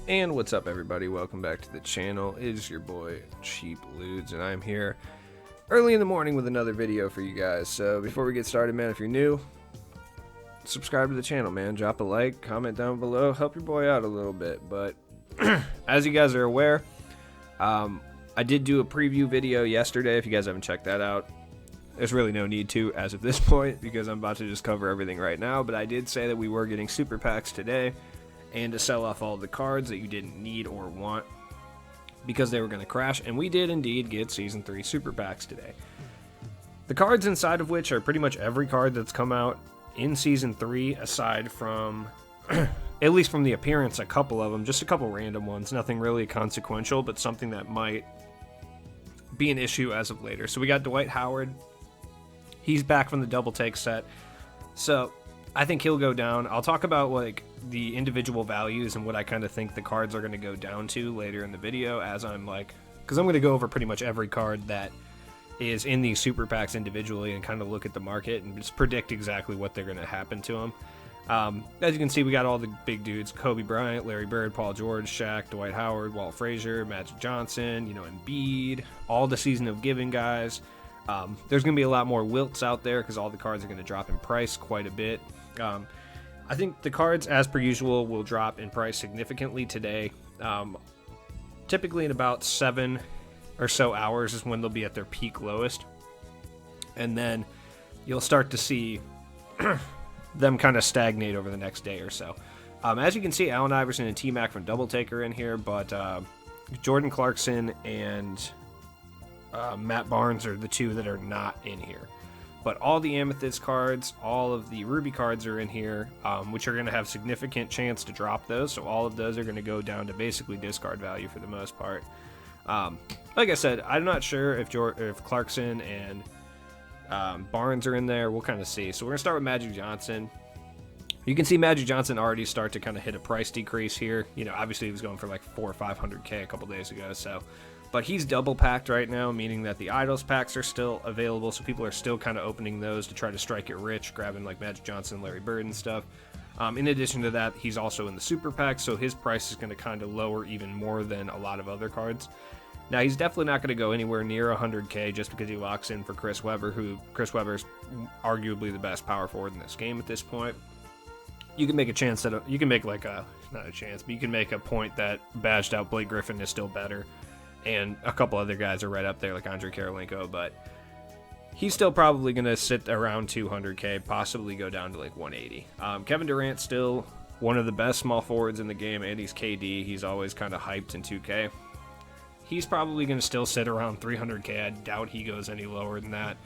And what's up, everybody? Welcome back to the channel. It is your boy Cheap Ludes, and I'm here early in the morning with another video for you guys. So before we get started, man, if you're new, subscribe to the channel, man. Drop a like, comment down below, help your boy out a little bit. But as you guys are aware, I did do a preview video yesterday. If you guys haven't checked that out, there's really no need to as of this point because I'm about to just cover everything right now. But I did say that we were getting super packs today, and to sell off all the cards that you didn't need or want because they were going to crash. And we did indeed get Season 3 Super Packs today. The cards inside of which are pretty much every card that's come out in Season 3, aside from, at least from the appearance, a couple of them. Just a couple random ones. Nothing really consequential, but something that might be an issue as of later. So we got Dwight Howard. He's back from the double take set. So I think he'll go down. I'll talk about like the individual values and what I kind of think the cards are going to go down to later in the video, as I'm like, because I'm going to go over pretty much every card that is in these super packs individually and kind of look at the market and just predict exactly what they're going to happen to them. As you can see, we got all the big dudes: Kobe Bryant, Larry Bird, Paul George, Shaq, Dwight Howard, Walt Frazier, Magic Johnson, Embiid, all the Season of Giving guys. There's going to be a lot more wilts out there because all the cards are going to drop in price quite a bit. I think the cards, as per usual, will drop in price significantly today. Typically in about 7 or so hours is when they'll be at their peak lowest. And then you'll start to see them kind of stagnate over the next day or so. As you can see, Allen Iverson and T-Mac from Double Take are in here, but Jordan Clarkson and Matt Barnes are the two that are not in here. But all the Amethyst cards, all of the Ruby cards are in here, which are going to have significant chance to drop those. So all of those are going to go down to basically discard value for the most part. Like I said, I'm not sure if Clarkson and Barnes are in there. We'll kind of see. So we're going to start with Magic Johnson. You can see Magic Johnson already start to kind of hit a price decrease here. Obviously he was going for like 400 or 500K a couple days ago. But he's double packed right now, meaning that the Idols packs are still available, so people are still kind of opening those to try to strike it rich, grabbing like Magic Johnson, Larry Bird and stuff. In addition to that, he's also in the super pack, so his price is going to kind of lower even more than a lot of other cards. Now, he's definitely not going to go anywhere near 100K just because he locks in for Chris Webber, who Chris Webber's arguably the best power forward in this game at this point. You can make a chance that you can make like a, not a chance, but you can make a point that badged out Blake Griffin is still better. And a couple other guys are right up there, like Andre Karelinko, but he's still probably going to sit around 200K, possibly go down to like 180. Kevin Durant's still one of the best small forwards in the game, and he's KD. He's always kind of hyped in 2K. He's probably going to still sit around 300K. I doubt he goes any lower than that.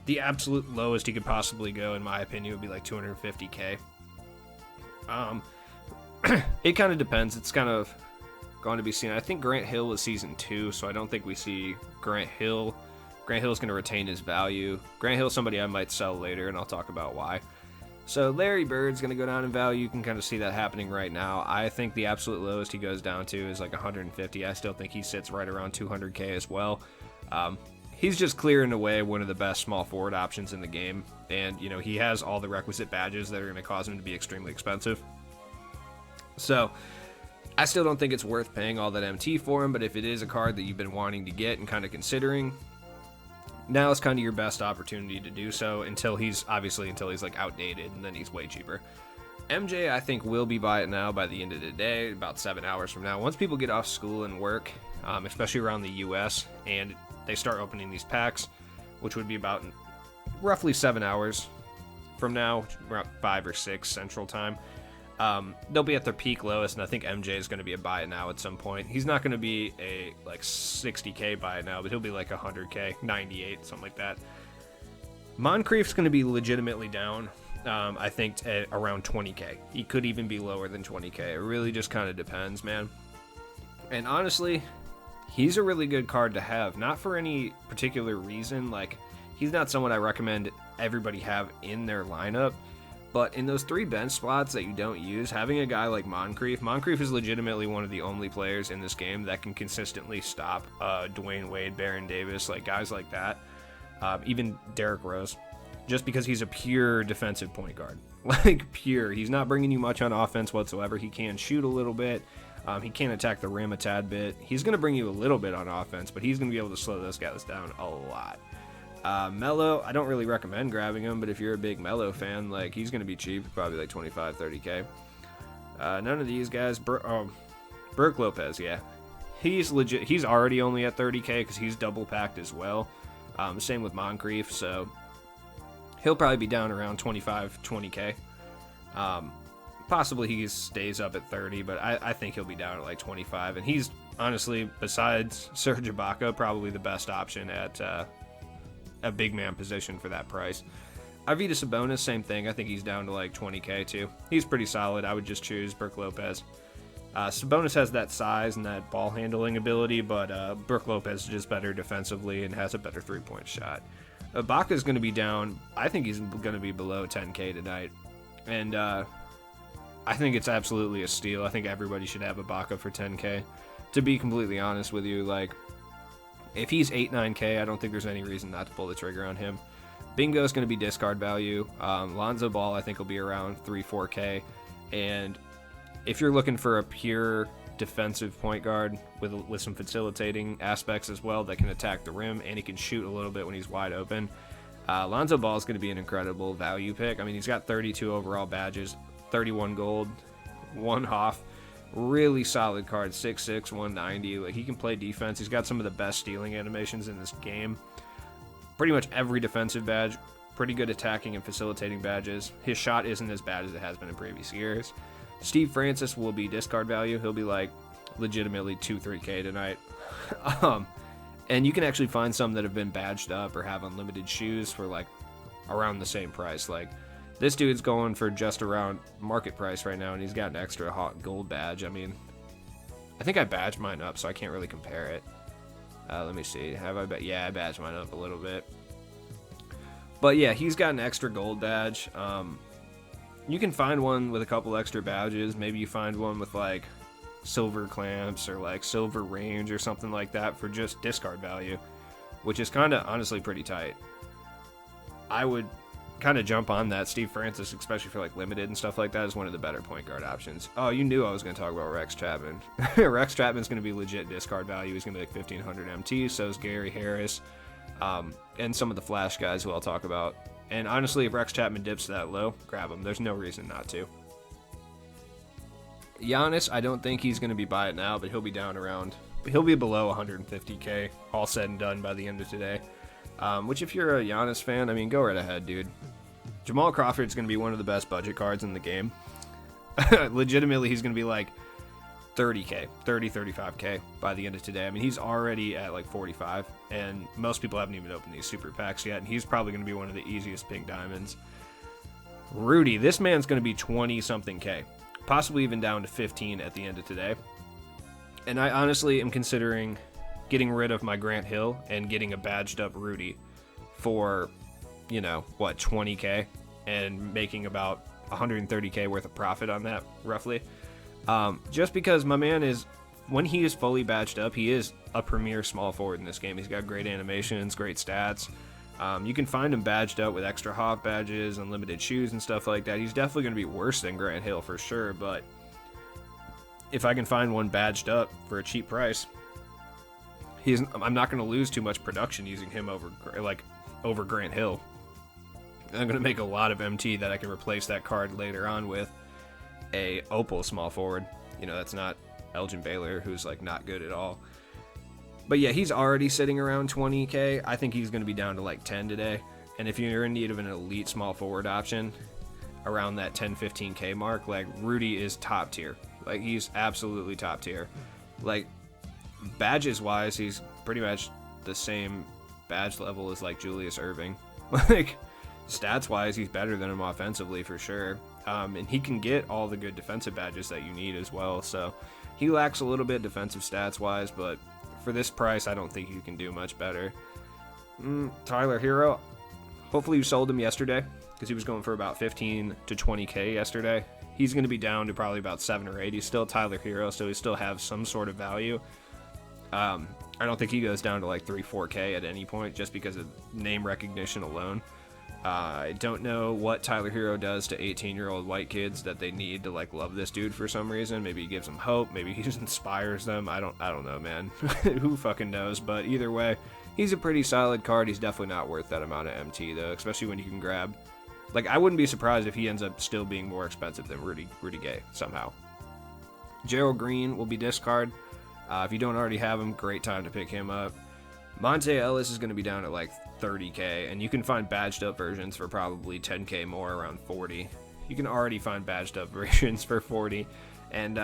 The absolute lowest he could possibly go, in my opinion, would be like 250K. It kind of depends. It's kind of going to be seen. I think Grant Hill is Season 2, so I don't think we see Grant Hill. Grant Hill is going to retain his value. Grant Hill is somebody I might sell later, and I'll talk about why. So Larry Bird's going to go down in value. You can kind of see that happening right now. I think the absolute lowest he goes down to is like 150. I still think he sits right around 200K as well. He's just clearing away one of the best small forward options in the game, and he has all the requisite badges that are going to cause him to be extremely expensive. So I still don't think it's worth paying all that MT for him, but if it is a card that you've been wanting to get and kind of considering, now is kind of your best opportunity to do so until he's like outdated, and then he's way cheaper. MJ, I think, will be by it now by the end of the day, about 7 hours from now. Once people get off school and work, especially around the US, and they start opening these packs, which would be about roughly 7 hours from now, around 5 or 6 Central Time. They'll be at their peak lowest, and I think MJ is going to be a buy it now at some point. He's not going to be a like 60K buy it now, but he'll be like 100K, 98, something like that. Moncrief's going to be legitimately down, I think, at around 20K. He could even be lower than 20K. It really just kind of depends, man. And honestly, he's a really good card to have, not for any particular reason. Like, he's not someone I recommend everybody have in their lineup. But in those 3 bench spots that you don't use, having a guy like Moncrief is legitimately one of the only players in this game that can consistently stop Dwayne Wade, Baron Davis, like guys like that, even Derrick Rose, just because he's a pure defensive point guard. Like, pure. He's not bringing you much on offense whatsoever. He can shoot a little bit. He can attack the rim a tad bit. He's going to bring you a little bit on offense, but he's going to be able to slow those guys down a lot. Melo, I don't really recommend grabbing him, but if you're a big Melo fan, like, he's going to be cheap, probably like 25, 30K. None of these guys, Brook Lopez, yeah. He's legit. He's already only at 30K because he's double packed as well. Same with Moncrief, so he'll probably be down around 25, 20K. Possibly he stays up at 30, but I think he'll be down at like 25. And he's honestly, besides Serge Ibaka, probably the best option at a big man position for that price. Arvydas Sabonis, same thing. I think he's down to like 20K too. He's pretty solid. I would just choose Brook Lopez. Sabonis has that size and that ball handling ability, but Brook Lopez is just better defensively and has a better three-point shot. Ibaka is going to be down. I think he's going to be below 10K tonight. And I think it's absolutely a steal. I think everybody should have Ibaka for 10K. To be completely honest with you, like, if he's 8, 9K, I don't think there's any reason not to pull the trigger on him. Bingo is going to be discard value. Lonzo Ball, I think, will be around 3, 4K. And if you're looking for a pure defensive point guard with some facilitating aspects as well that can attack the rim and he can shoot a little bit when he's wide open, Lonzo Ball is going to be an incredible value pick. I mean, he's got 32 overall badges, 31 gold, 1 Hoff. Really solid card, 6'6", 190. Like, he can play defense. He's got some of the best stealing animations in this game. Pretty much every defensive badge, pretty good attacking and facilitating badges. His shot isn't as bad as it has been in previous years. Steve Francis will be discard value. He'll be like legitimately 2, 3K tonight. And you can actually find some that have been badged up or have unlimited shoes for like around the same price. Like, this dude's going for just around market price right now, and he's got an extra hot gold badge. I mean, I think I badged mine up, so I can't really compare it. Let me see. Yeah, I badged mine up a little bit. But yeah, he's got an extra gold badge. You can find one with a couple extra badges. Maybe you find one with like silver clamps or like silver range or something like that for just discard value, which is kind of honestly pretty tight. I would kind of jump on that. Steve Francis, especially for like limited and stuff like that, is one of the better point guard options. Oh, you knew I was going to talk about Rex Chapman. Rex Chapman's going to be legit discard value. He's going to be like 1,500 MT. So is Gary Harris, and some of the flash guys who I'll talk about. And honestly, if Rex Chapman dips that low, grab him. There's no reason not to. Giannis, I don't think he's going to be by it now, but he'll be down around. He'll be below 150K, all said and done by the end of today. Which, if you're a Giannis fan, I mean, go right ahead, dude. Jamal Crawford's going to be one of the best budget cards in the game. Legitimately, he's going to be like 30K, 30, 35K by the end of today. I mean, he's already at like 45, and most people haven't even opened these super packs yet, and he's probably going to be one of the easiest pink diamonds. Rudy, this man's going to be 20-something K, possibly even down to 15 at the end of today. And I honestly am considering getting rid of my Grant Hill and getting a badged up Rudy for, you know, what, 20K, and making about 130K worth of profit on that, roughly. Just because my man is, when he is fully badged up, he is a premier small forward in this game. He's got great animations, great stats. You can find him badged up with extra Hoff badges, unlimited shoes and stuff like that. He's definitely going to be worse than Grant Hill for sure, but if I can find one badged up for a cheap price, I'm not going to lose too much production using him over Grant Hill. I'm going to make a lot of MT that I can replace that card later on with a Opal small forward. You know, that's not Elgin Baylor, who's like not good at all. But yeah, he's already sitting around 20K. I think he's going to be down to like 10 today. And if you're in need of an elite small forward option around that 10, 15K mark, like, Rudy is top tier. Like, he's absolutely top tier. Like, badges wise, he's pretty much the same badge level as like Julius Erving. Like, stats wise, he's better than him offensively for sure. And he can get all the good defensive badges that you need as well. So he lacks a little bit defensive stats wise, but for this price, I don't think you can do much better. Tyler Hero, hopefully you sold him yesterday because he was going for about 15 to 20K yesterday. He's going to be down to probably about 7 or 8. He's still Tyler Hero, so he still has some sort of value. I don't think he goes down to like 3, 4K at any point just because of name recognition alone. I don't know what Tyler Hero does to 18-year-old white kids that they need to like love this dude for some reason. Maybe he gives them hope. Maybe he just inspires them. I don't know, man. Who fucking knows? But either way, he's a pretty solid card. He's definitely not worth that amount of MT though, especially when you can grab. Like, I wouldn't be surprised if he ends up still being more expensive than Rudy Gay somehow. Gerald Green will be discard. If you don't already have him, great time to pick him up. Monte Ellis is going to be down at like 30k, and you can find badged up versions for probably 10k more, around 40. You can already find badged up versions for 40, and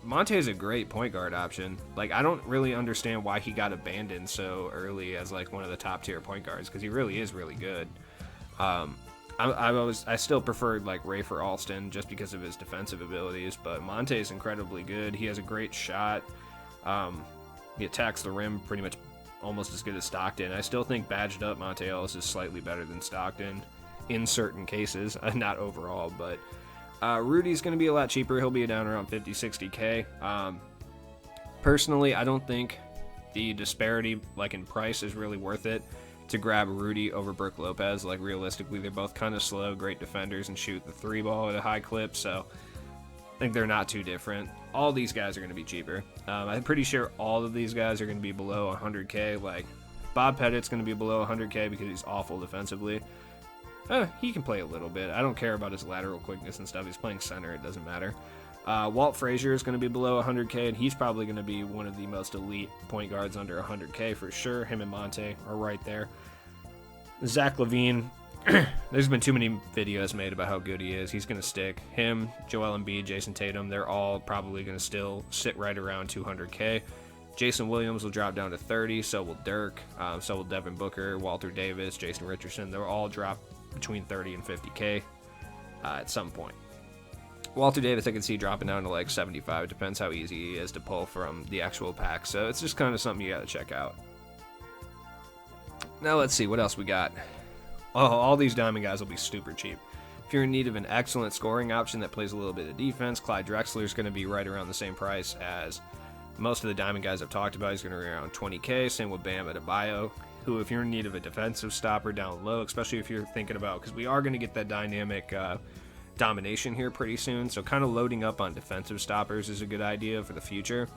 Monte is a great point guard option. Like, I don't really understand why he got abandoned so early as like one of the top tier point guards, because he really is really good. I still preferred like Rafer Alston just because of his defensive abilities, but Monte is incredibly good. He has a great shot. He attacks the rim pretty much almost as good as Stockton. I still think badged up Monte Ellis is slightly better than Stockton in certain cases, not overall, but Rudy's going to be a lot cheaper. He'll be down around 50-60k. Personally, I don't think the disparity like in price is really worth it to grab Rudy over Brook Lopez. Like, realistically, they're both kind of slow, great defenders, and shoot the three ball at a high clip, so I think they're not too different. All these guys are going to be cheaper. I'm pretty sure all of these guys are going to be below 100k. Like, Bob Pettit's going to be below 100k because he's awful defensively. He can play a little bit. I don't care about his lateral quickness and stuff. He's playing center. It doesn't matter. Walt Frazier is going to be below 100k, and he's probably going to be one of the most elite point guards under 100k for sure. Him and Monte are right there. Zach LaVine, there's been too many videos made about how good he is. He's going to stick. Him, Joel Embiid, Jason Tatum, they're all probably going to still sit right around 200k. Jason Williams will drop down to 30, so will Dirk, so will Devin Booker, Walter Davis, Jason Richardson. They'll all drop between 30 and 50k at some point. Walter Davis I can see dropping down to like 75. Depends how easy he is to pull from the actual pack, so it's just kind of something you got to check out. Now let's see what else we got. Oh, all these diamond guys will be super cheap. If you're in need of an excellent scoring option that plays a little bit of defense, Clyde Drexler is going to be right around the same price as most of the diamond guys I've talked about. He's going to be around 20k. Same with Bam Adebayo, who, if you're in need of a defensive stopper down low, especially if you're thinking about, because we are going to get that dynamic domination here pretty soon, so kind of loading up on defensive stoppers is a good idea for the future.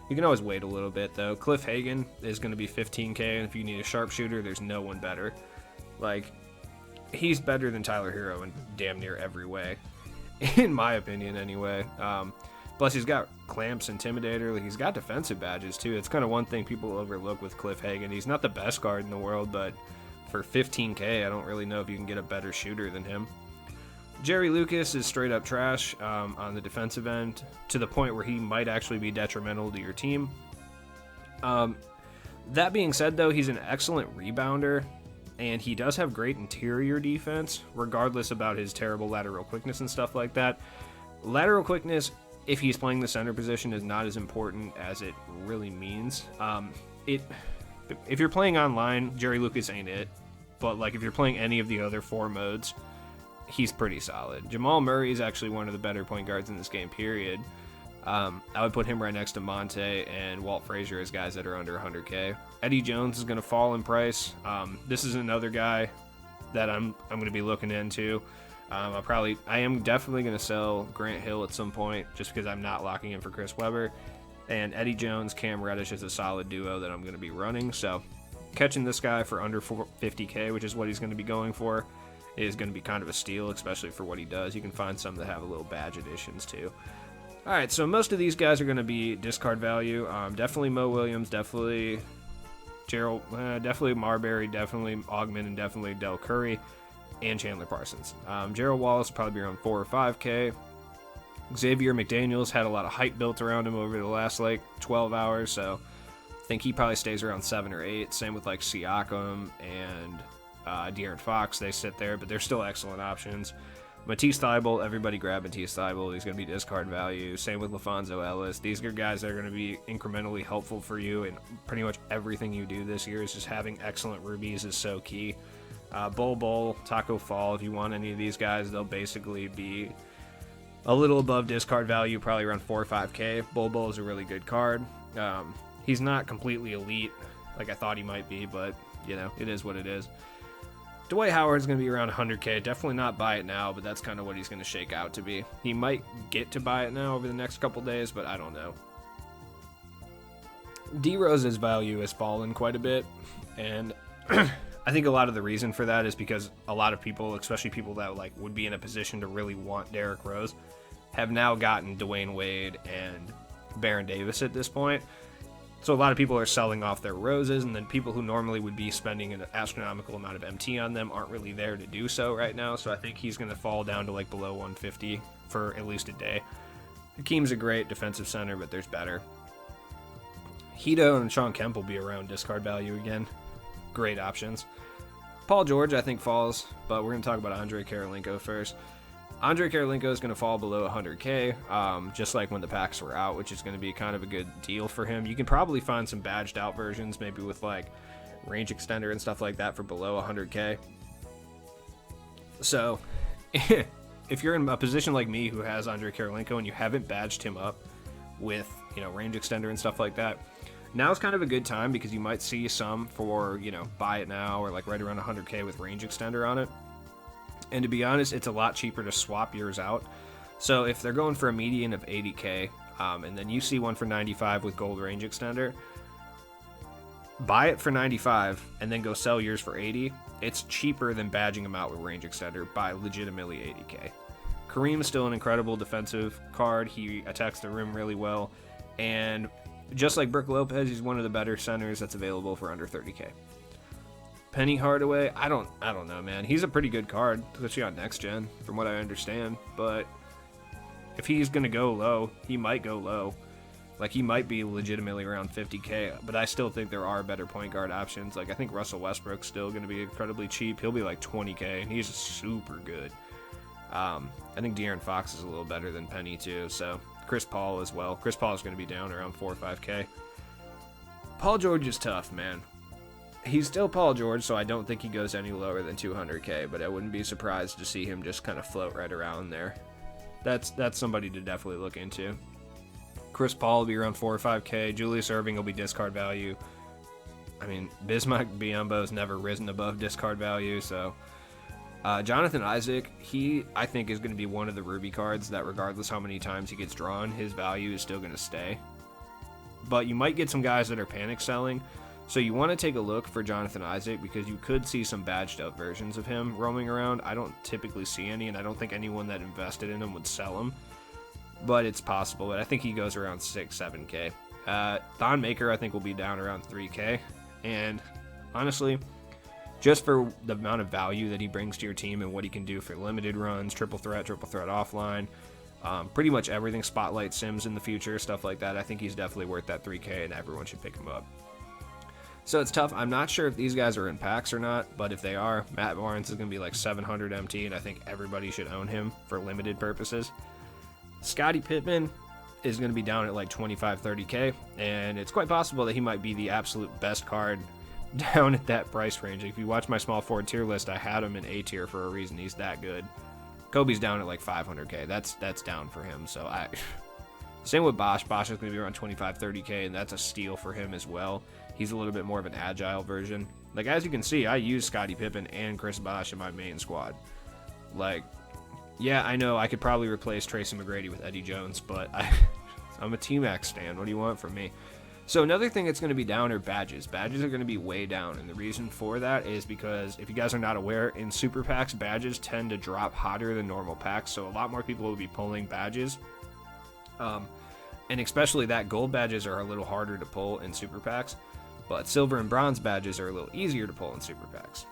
You can always wait a little bit though. Cliff Hagan is going to be 15k, and if you need a sharpshooter, there's no one better. Like, he's better than Tyler Hero in damn near every way, in my opinion anyway. Plus he's got clamps, intimidator, like, he's got defensive badges too. It's kind of one thing people overlook with Cliff Hagan. He's not the best guard in the world, but for 15k I don't really know if you can get a better shooter than him. Jerry Lucas is straight up trash on the defensive end, to the point where he might actually be detrimental to your team. That being said, though, he's an excellent rebounder, and he does have great interior defense, regardless about his terrible lateral quickness and stuff like that. Lateral quickness, if he's playing the center position, is not as important as it really means. If you're playing online, Jerry Lucas ain't it, but like if you're playing any of the other four modes, he's pretty solid. Jamal Murray is actually one of the better point guards in this game, period. I would put him right next to Monte and Walt Frazier as guys that are under 100k. Eddie Jones is going to fall in price. This is another guy that I'm going to be looking into. I am definitely going to sell Grant Hill at some point, just because I'm not locking in for Chris Webber. And Eddie Jones, Cam Reddish is a solid duo that I'm going to be running. So catching this guy for under 50k, which is what he's going to be going for, is going to be kind of a steal, especially for what he does. You can find some that have a little badge additions too. Alright, so most of these guys are going to be discard value. Definitely Mo Williams, definitely Gerald, definitely Marbury, definitely Augment, and definitely Del Curry, and Chandler Parsons. Gerald Wallace will probably be around 4 or 5k. Xavier McDaniels had a lot of hype built around him over the last like 12 hours, so I think he probably stays around 7 or 8. Same with like Siakam and De'Aaron Fox. They sit there, but they're still excellent options. Matisse Thybulle, everybody grab Matisse Thybulle. He's going to be discard value. Same with LaFonso Ellis. These are guys that are going to be incrementally helpful for you, and pretty much everything you do this year is just having excellent rubies is so key. Bol, Taco Fall, if you want any of these guys, they'll basically be a little above discard value, probably around 4 or 5k. Bol is a really good card. He's not completely elite like I thought he might be, but, you know, it is what it is. Dwight Howard is going to be around 100K. Definitely not buy it now, but that's kind of what he's going to shake out to be. He might get to buy it now over the next couple days, but I don't know. D Rose's value has fallen quite a bit, and I think a lot of the reason for that is because a lot of people, especially people that like would be in a position to really want Derrick Rose, have now gotten Dwayne Wade and Baron Davis at this point. So a lot of people are selling off their Roses, and then people who normally would be spending an astronomical amount of MT on them aren't really there to do so right now. So I think he's going to fall down to like below 150 for at least a day. Hakeem's a great defensive center, but there's better. Hito and Sean Kemp will be around discard value again. Great options. Paul George, I think, falls, but we're going to talk about Andre Karelinko first. Andre Karelinko is going to fall below 100K, just like when the packs were out, which is going to be kind of a good deal for him. You can probably find some badged out versions, maybe with like range extender and stuff like that for below 100K. So if you're in a position like me who has Andre Karelinko and you haven't badged him up with, you know, range extender and stuff like that, now's kind of a good time because you might see some for, you know, buy it now or like right around 100K with range extender on it. And to be honest, it's a lot cheaper to swap yours out. So if they're going for a median of 80K, and then you see one for 95 with gold range extender, buy it for 95 and then go sell yours for 80. It's cheaper than badging them out with range extender by legitimately 80K. Kareem is still an incredible defensive card. He attacks the rim really well. And just like Brook Lopez, he's one of the better centers that's available for under 30K. Penny Hardaway, I don't know, man. He's a pretty good card, especially on next gen, from what I understand. But if he's gonna go low, he might go low. Like, he might be legitimately around 50K, but I still think there are better point guard options. Like, I think Russell Westbrook's still gonna be incredibly cheap. He'll be like 20K, and he's super good. I think De'Aaron Fox is a little better than Penny too. So Chris Paul as well. Chris Paul is gonna be down around 4 or 5K. Paul George is tough, man. He's still Paul George, so I don't think he goes any lower than 200K, but I wouldn't be surprised to see him just kind of float right around there. That's somebody to definitely look into. Chris Paul will be around 4 or 5K. Julius Erving will be discard value. I mean, Bismack Biyombo's never risen above discard value, so... Jonathan Isaac, I think, is going to be one of the Ruby cards that regardless how many times he gets drawn, his value is still going to stay. But you might get some guys that are panic selling, so you want to take a look for Jonathan Isaac because you could see some badged up versions of him roaming around. I don't typically see any, and I don't think anyone that invested in him would sell him. But it's possible, but I think he goes around 6, 7K. Thon Maker, I think, will be down around 3K. And honestly, just for the amount of value that he brings to your team and what he can do for limited runs, triple threat offline, pretty much everything, spotlight sims in the future, stuff like that, I think he's definitely worth that 3K, and everyone should pick him up. So it's tough. I'm not sure if these guys are in packs or not, but if they are, Matt Barnes is going to be like 700 MT, and I think everybody should own him for limited purposes. Scottie Pippen is going to be down at like 25, 30K, and it's quite possible that he might be the absolute best card down at that price range. If you watch my small forward tier list, I had him in A tier for a reason. He's that good. Kobe's down at like 500K. That's down for him. So same with Bosch. Bosch is going to be around 25, 30K, and that's a steal for him as well. He's a little bit more of an agile version. Like, as you can see, I use Scottie Pippen and Chris Bosch in my main squad. Like, yeah, I know I could probably replace Tracy McGrady with Eddie Jones, but I'm a T-Max stan. What do you want from me? So another thing that's going to be down are badges. Badges are going to be way down, and the reason for that is because, if you guys are not aware, in super packs, badges tend to drop hotter than normal packs, so a lot more people will be pulling badges. And especially that gold badges are a little harder to pull in super packs, but silver and bronze badges are a little easier to pull in super packs.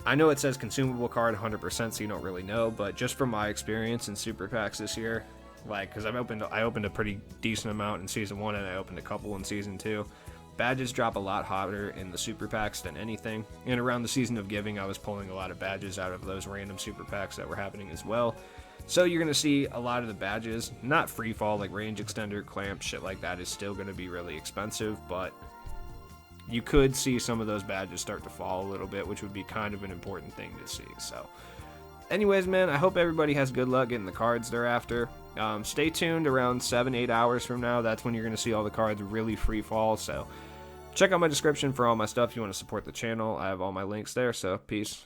I know it says consumable card 100%, so you don't really know, but just from my experience in super packs this year, like, because I opened a pretty decent amount in season 1 and I opened a couple in season 2. Badges drop a lot hotter in the super packs than anything. And around the season of giving, I was pulling a lot of badges out of those random super packs that were happening as well. So you're going to see a lot of the badges, not free fall, like range extender, clamp, shit like that is still going to be really expensive, but you could see some of those badges start to fall a little bit, which would be kind of an important thing to see. So anyways, man, I hope everybody has good luck getting the cards they're after. Stay tuned around 7-8 hours from now. That's when you're going to see all the cards really free fall. So Check out my description for all my stuff if you want to support the channel. I have all my links there, so peace.